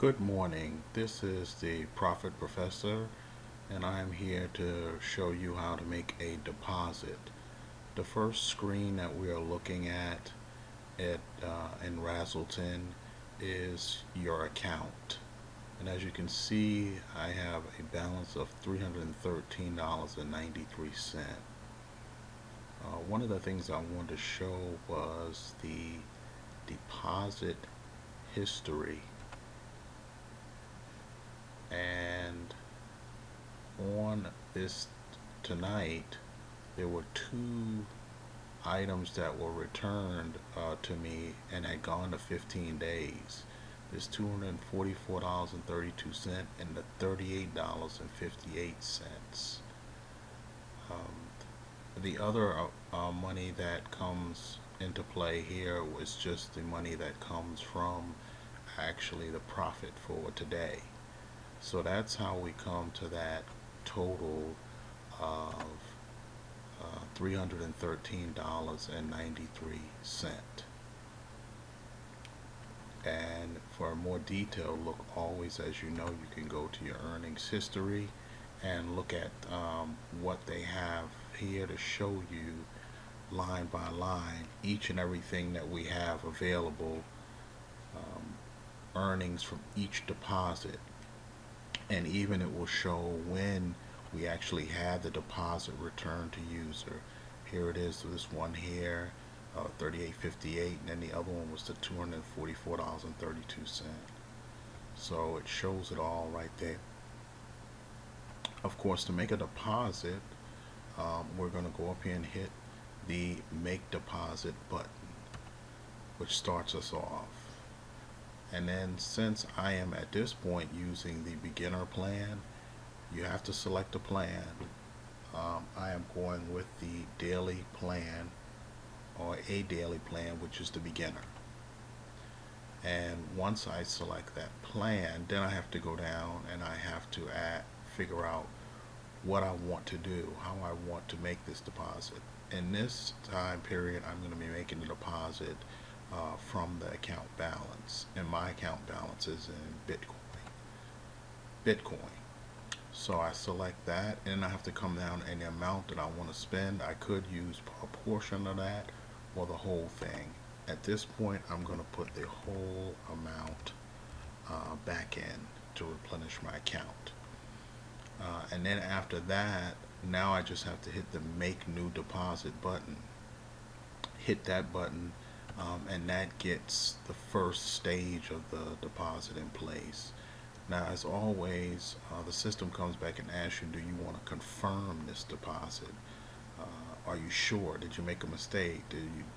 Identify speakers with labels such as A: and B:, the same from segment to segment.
A: Good morning. This is the Profit Professor, and I'm here to show you how to make a deposit. The first screen that we are looking at in RazzletOn is your account. And as you can see, I have a balance of $313.93. One of the things I wanted to show was the deposit history. And on this tonight, there were two items that were returned to me and had gone to 15 days. This $244.32 and the $38.58. The other money that comes into play here was just the money that comes from actually the profit for today. So that's how we come to that total of $313.93. And for a more detailed look, always, as you know, you can go to your earnings history and look at what they have here to show you line by line each and everything that we have available, earnings from each deposit, and even it will show when we actually had the deposit returned to user. Here it is, this one here, 38.58, and then the other one was the $244.32. So it shows it all right there. Of course, to make a deposit, we're going to go up here and hit the Make Deposit button, which starts us off. And then since I am at this point using the beginner plan, you have to select a plan. I am going with the daily plan, or a daily plan, which is the beginner. And once I select that plan, then I have to go down and I have to figure out what I want to do, how I want to make this deposit. In this time period, I'm going to be making the deposit from the account balance, and my account balance is in Bitcoin. So I select that, and I have to come down and the amount that I want to spend. I could use a portion of that or the whole thing. At this point, I'm going to put the whole amount back in to replenish my account. And then after that, now I just have to hit the Make New Deposit button. Hit that button, and that gets the first stage of the deposit in place. Now, as always, the system comes back and asks you, do you want to confirm this deposit? Are you sure? Did you make a mistake?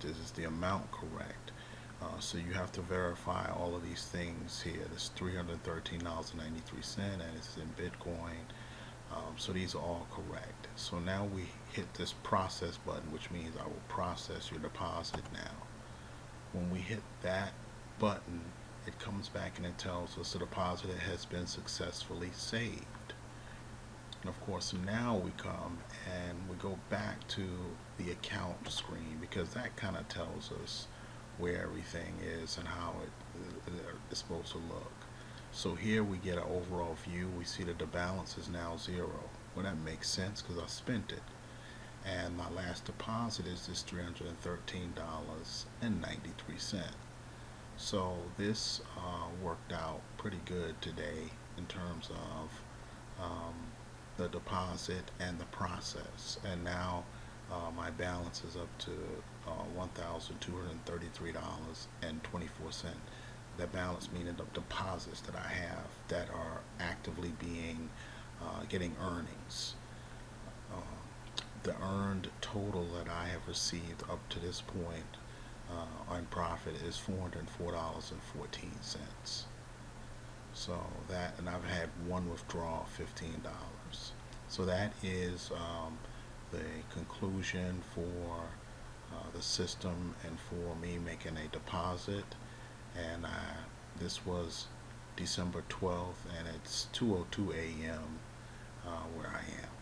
A: Is the amount correct? So you have to verify all of these things here. This $313.93, and it's in Bitcoin. So these are all correct. So now we hit this process button, which means I will process your deposit now. When we hit that button, it comes back and it tells us the deposit has been successfully saved. And of course, now we come and we go back to the account screen, because that kind of tells us where everything is and how it is supposed to look. So here we get an overall view. We see that the balance is now zero. Well, that makes sense because I spent it. And my last deposit is this $313.93. So this worked out pretty good today in terms of the deposit and the process. And now my balance is up to $1,233.24. The balance meaning the deposits that I have that are actively being getting earnings. The earned total that I have received up to this point on profit is $404.14. So that, and I've had one withdrawal of $15. So that is the conclusion for the system and for me making a deposit. And this was December 12th, and it's 2:02 a.m. Where I am.